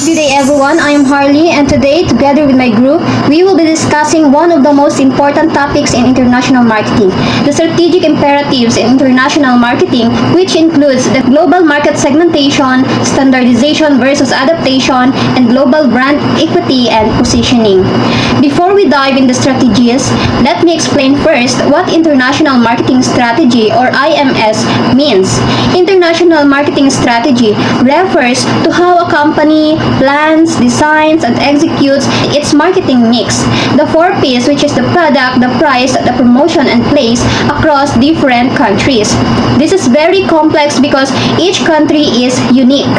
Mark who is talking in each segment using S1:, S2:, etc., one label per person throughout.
S1: Good day everyone, I am Harley and today together with my group, we will be discussing one of the most important topics in international marketing, the strategic imperatives in international marketing, which includes the global market segmentation, standardization versus adaptation, and global brand equity and positioning. Before we dive into strategies, let me explain first what International Marketing Strategy or IMS means. International Marketing Strategy refers to how a company plans, designs, and executes its marketing mix. The four P's, which is the product, the price, the promotion, and place across different countries. This is very complex because each country is unique.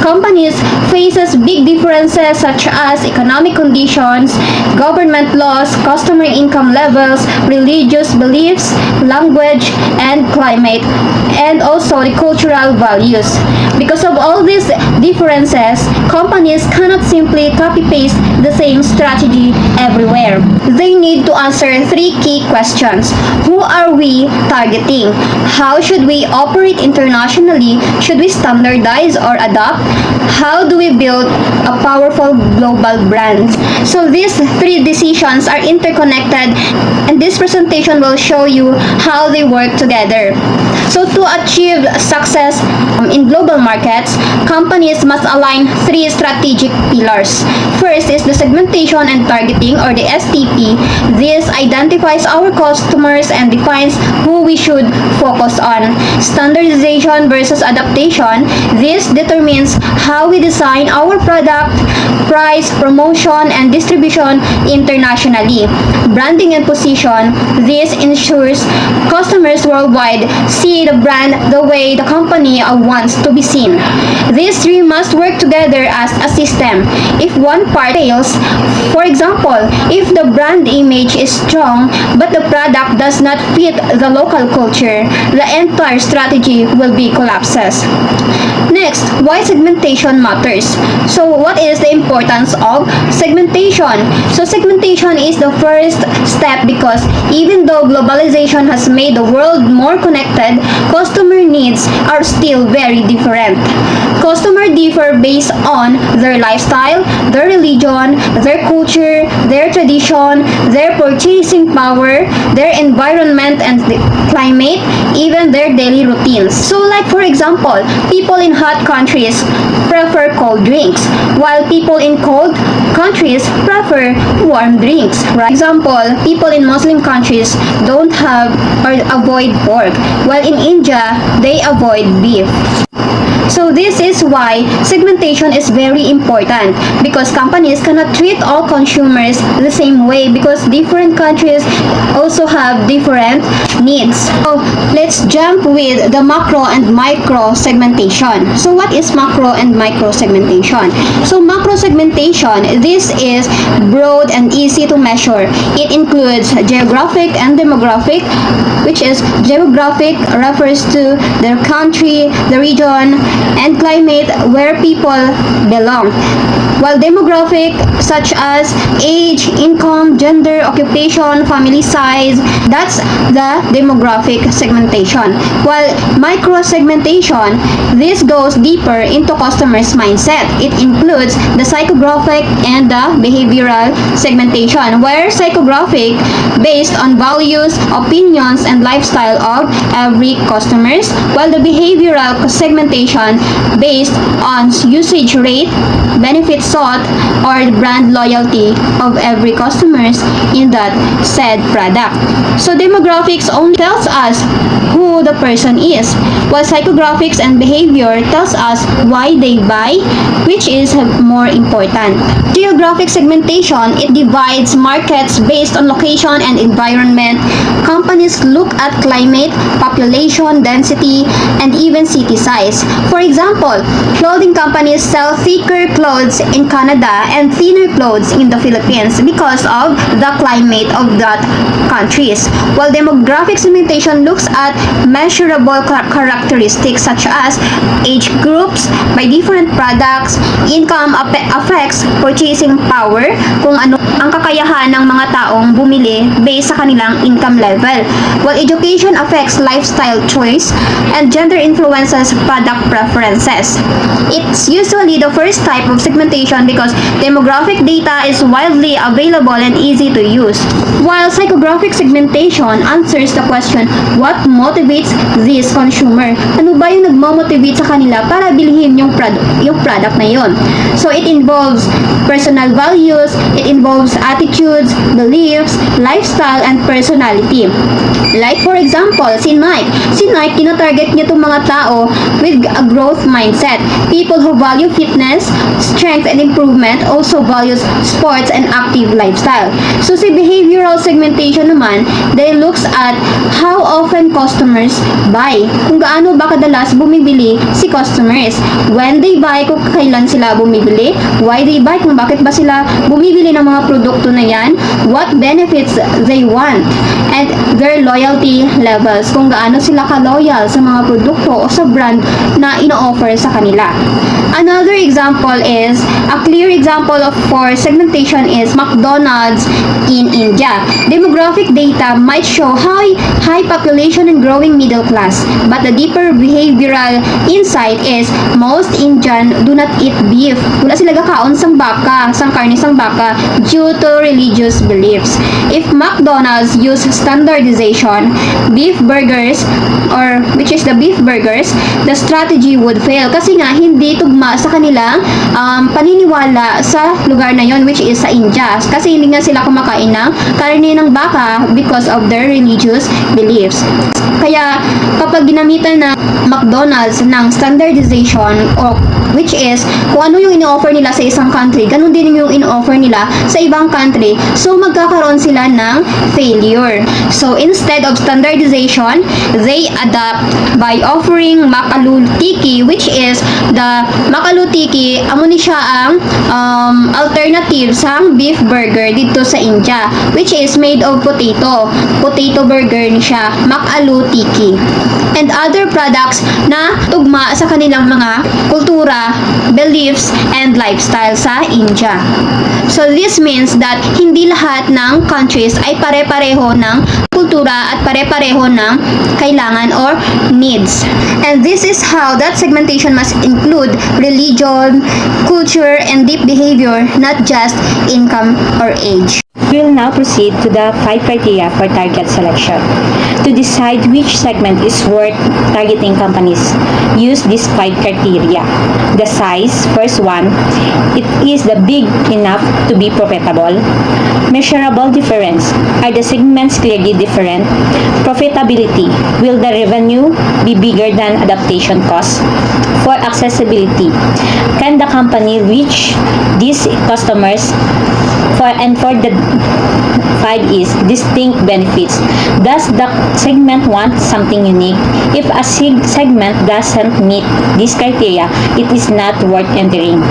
S1: Companies faces big differences such as economic conditions, government laws, customer income levels, religious beliefs, language, and climate, and also the cultural values. Because of all these differences, companies cannot simply copy-paste the same strategy everywhere. They need to answer three key questions. Who are we targeting? How should we operate internationally? Should we standardize or adapt? How do we build a powerful global brand? So these three decisions are interconnected and this presentation will show you how they work together. So to achieve success in global markets, companies must align three strategic pillars. First is the segmentation and targeting or the STP. This identifies our customers and defines who we should focus on. Standardization versus adaptation. This determines how we design our product, price, promotion, and distribution internationally. Branding and position. This ensures customers worldwide see the brand the way the company wants to be seen. These three must work together as a system. If one part fails, for example, if the brand image is strong but the product does not fit the local culture, the entire strategy will be collapses. Next, why segmentation matters. So what is the importance of segmentation? So segmentation is the first step because even though globalization has made the world more connected, customer needs are still very different. Customers differ based on their lifestyle, their religion, their culture, their tradition, their purchasing power, their environment and the climate, even their daily routines. So like for example, people in hot countries prefer cold drinks, while people in cold countries prefer warm drinks. For example, people in Muslim countries don't have or avoid pork, while in India, they avoid beef. So this is why segmentation is very important because companies cannot treat all consumers the same way because different countries also have different needs. So let's jump with the macro and micro segmentation. So what is macro and micro segmentation? So macro segmentation, this is broad and easy to measure. It includes geographic and demographic, which is geographic refers to the country, the region, and climate where people belong, while demographic such as age, income, gender, occupation, family size, that's the demographic segmentation. While micro segmentation, this goes deeper into customers' mindset. It includes the psychographic and the behavioral segmentation, where psychographic based on values, opinions, and lifestyle of every customers, while the behavioral segmentation based on usage rate, benefits sought, or brand loyalty of every customers in that said product. So demographics only tells us who the person is, while psychographics and behavior tells us why they buy, which is more important. Geographic segmentation, it divides markets based on location and environment. Companies look at climate, population density, and even city size. For example, clothing companies sell thicker clothes in Canada and thinner clothes in the Philippines because of the climate of that countries. While demographic segmentation looks at measurable characteristics such as age groups by different products, income affects purchasing power, kung ano ang kakayahan ng mga taong bumili based sa kanilang income level. While education affects lifestyle choice and gender influences product preferences. It's usually the first type of segmentation because demographic data is widely available and easy to use, while psychographic segmentation answers the question, what motivates this consumer? Ano ba yung nagmo-motivate sa kanila para bilhin yung product na yon? So it involves personal values, it involves attitudes, beliefs, lifestyle, and personality. Like for example, si Nike. Si Nike, tinatarget niya itong mga tao with a growth mindset. People who value fitness, strength, and improvement, also values sports and active lifestyle. So si behavioral segmentation naman, they looks at how often customers buy. Kung gaano ba kadalas bumibili si customers. When they buy, kung kailan sila bumibili. Why they buy, kung bakit ba sila bumibili ng mga produkto na yan. What benefits they want. And their loyalty levels, kung gaano sila ka-loyal sa mga produkto o sa brand na ino-offer sa kanila. Another example is, a clear example of for segmentation is McDonald's in India. Demographic data might show high population and growing middle class, but the deeper behavioral insight is most Indian do not eat beef. Wala sila gakaon sang baka, sang karne sang baka due to religious beliefs. If McDonald's use standardization, beef burgers, or which is the beef burgers, the strategy would fail kasi nga hindi tugma sa kanilang paniniwala sa lugar na yon, which is sa India. Kasi hindi nga sila kumakain ng karne ng baka because of their religious beliefs. Kaya kapag ginamitan ng McDonald's ng standardization o which is kung ano yung ino-offer nila sa isang country, ganun din yung ino-offer nila sa ibang country. So magkakaroon sila ng failure. So instead of standardization, they adapt by offering Makalu Tiki, which is the Makalu Tiki, amo ni siya ang alternative sa beef burger dito sa India, which is made of potato burger ni siya, Makalu Tiki, and other products na tugma sa kanilang mga kultura, beliefs, and lifestyle sa India. So this means that hindi lahat ng countries ay pare-pareho ng kultura at pare-pareho ng kailangan or needs. And this is how that segmentation must include religion, culture, and deep behavior, not just income or age.
S2: We will now proceed to the 5 criteria for target selection. To decide which segment is worth targeting, companies use these 5 criteria. The size, first one, it is the big enough to be profitable. Measurable difference, are the segments clearly different? Profitability, will the revenue be bigger than adaptation cost? For accessibility, can the company reach these customers? For the 5 is distinct benefits. Does the segment want something unique? If a segment doesn't meet this criteria, it is not worth entering.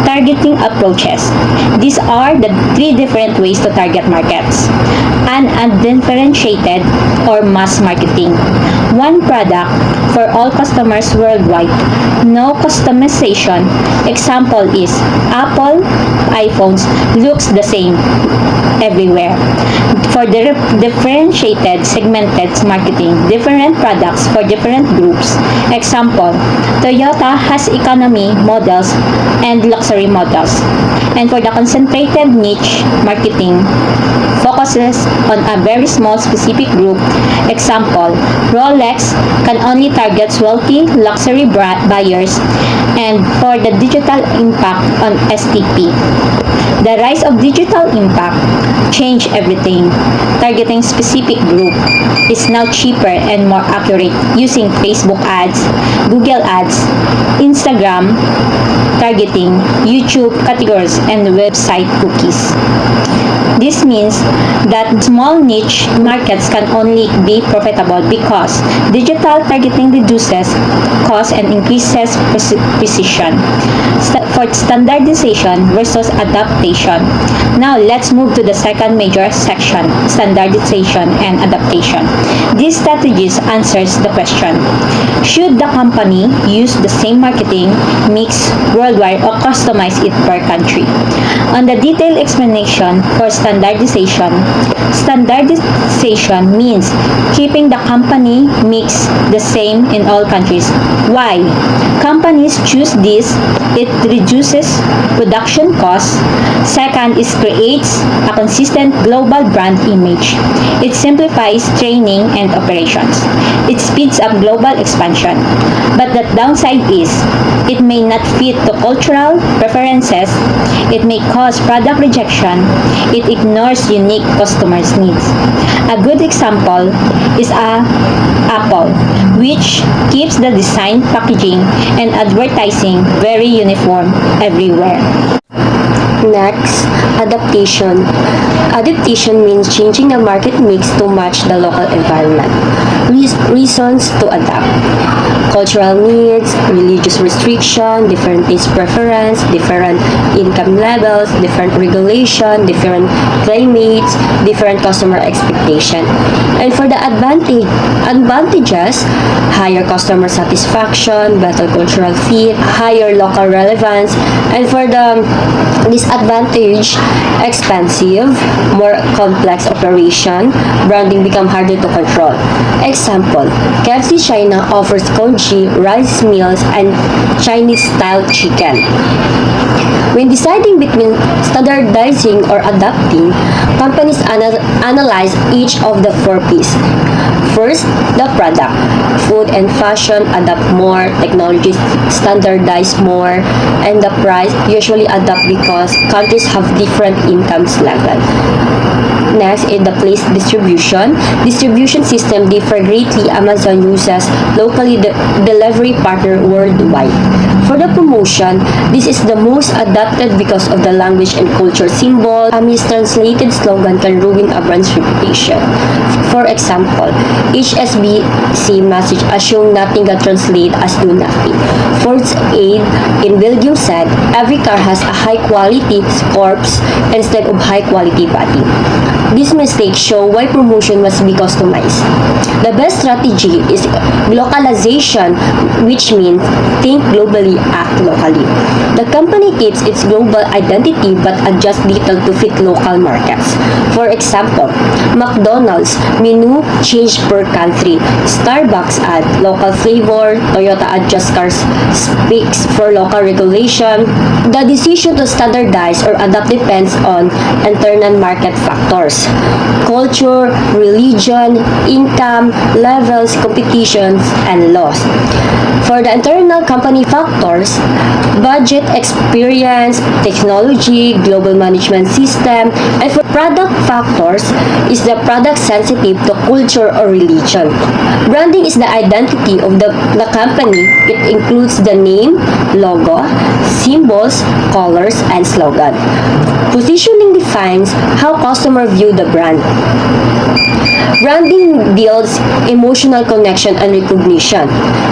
S2: Targeting approaches. These are the 3 different ways to target markets. Undifferentiated or mass marketing. One product for all customers worldwide. No customization. Example is Apple iPhones looks the same everywhere. For the differentiated segmented marketing, different products for different groups. Example, Toyota has economy models and luxury models. And for the concentrated niche marketing, focuses on a very small specific group. Example, Rolex can only target wealthy luxury buyers. And for the digital impact on STP, the rise of digital impact changed everything. Targeting specific group is now cheaper and more accurate using Facebook ads, Google ads, Instagram targeting, YouTube categories, and website cookies. This means that small niche markets can only be profitable because digital targeting reduces cost and increases precision. For standardization versus adaptation. Now, let's move to the second major section, standardization and adaptation. These strategies answers the question, should the company use the same marketing mix worldwide tailor or customize it per country. On the detailed explanation for standardization, standardization means keeping the company mix the same in all countries. Why? Companies choose this, it reduces production costs. Second is creates a consistent global brand image. It simplifies training and operations. It speeds up global expansion. But the downside is, it may not fit to cultural preferences, it may cause product rejection, it ignores unique customers' needs. A good example is Apple, which keeps the design, packaging, and advertising very uniform everywhere.
S3: Next, adaptation. Adaptation means changing the market mix to match the local environment. Reasons to adapt: cultural needs, religious restriction, different taste preference, different income levels, different regulation, different climates, different customer expectation. And for the advantages, higher customer satisfaction, better cultural fit, higher local relevance. And for the disadvantage, expensive, more complex operation, branding become harder to control. Example, KFC China offers congee, rice meals, and Chinese-style chicken. When deciding between standardizing or adapting, companies analyze each of the 4 P's. First, the product. Food and fashion adapt more, technology standardize more, and the price usually adapt because countries have different incomes level. Next is the place distribution. Distribution system differ greatly. Amazon uses locally delivery partner worldwide. For the promotion, this is the most adapted because of the language and culture symbol. A mistranslated slogan can ruin a brand's reputation. For example, HSBC message assume nothing can translate as do nothing. Ford's aide in Belgium said, every car has a high quality corpse instead of high quality body. These mistakes show why promotion must be customized. The best strategy is localization, which means think globally, act locally. The company keeps its global identity but adjusts little to fit local markets. For example, McDonald's menu change per country. Starbucks add local flavor. Toyota adjusts car specs for local regulation. The decision to standardize or adapt depends on internal market factors: culture, religion, income, levels, competitions, and laws. For the internal company factors, budget, experience, technology, global management system, and for product factors, is the product sensitive to culture or religion. Branding is the identity of the company. It includes the name, logo, symbols, colors, and slogan. Positioning defines how customers view the brand. Branding builds emotional connection and recognition.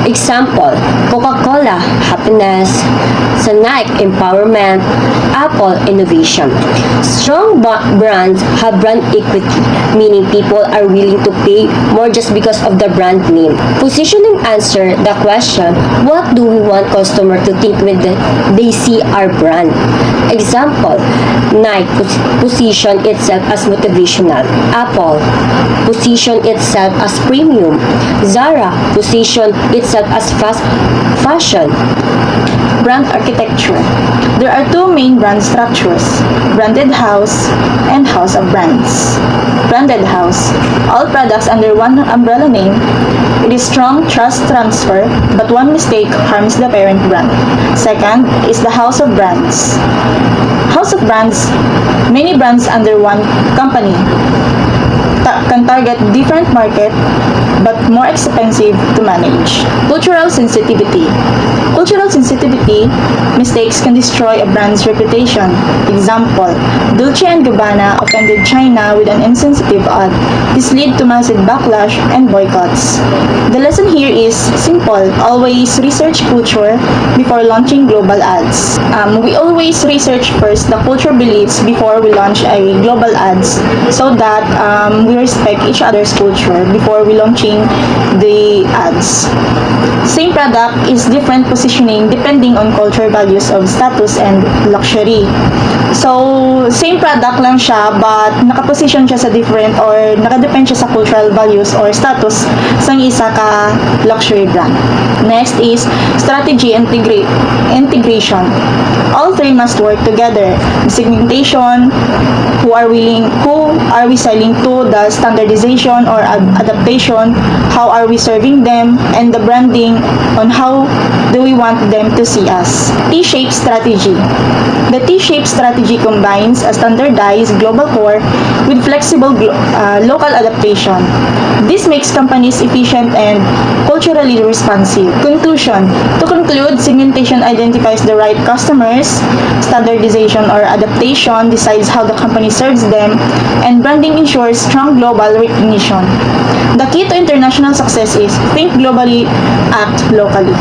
S3: Example, Coca-Cola, happiness; Nike, empowerment; Apple, innovation. Strong brands have brand equity, meaning people are willing to pay more just because of the brand name. Positioning answer the question, what do we want customer to think when they see our brand? Example, Nike position itself as motivational. Apple position itself as premium. Zara position itself as fast fashion.
S4: Brand architecture. There are 2 main brand structures: branded house and house of brands. Branded house. All products under one umbrella name. It is strong trust transfer, but one mistake harms the parent brand. Second is the house of brands. House of brands. Many brands under one company can target different market but more expensive to manage. Cultural sensitivity. Cultural sensitivity mistakes can destroy a brand's reputation. Example, Dolce & Gabbana offended China with an insensitive ad. This led to massive backlash and boycotts. The lesson here is simple. Always research culture before launching global ads. We always research first the culture beliefs before we launch a global ads so that we respect each other's culture before we launching the ads. Same product is different positioning depending on culture values of status and luxury. So, same product lang siya but nakaposition siya sa different or nakadepend siya sa cultural values or status sa isa ka luxury brand. Next is strategy integration. All three must work together. Segmentation, who are we selling to, the standardization or adaptation, how are we serving them, and the branding on how do we want them to see us. T-shaped strategy. The T-shaped strategy combines a standardized global core with flexible local adaptation. This makes companies efficient and culturally responsive. Conclusion. To conclude, segmentation identifies the right customers, standardization or adaptation decides how the company serves them, and branding ensures strong global recognition. The key to international success is think globally, act locally.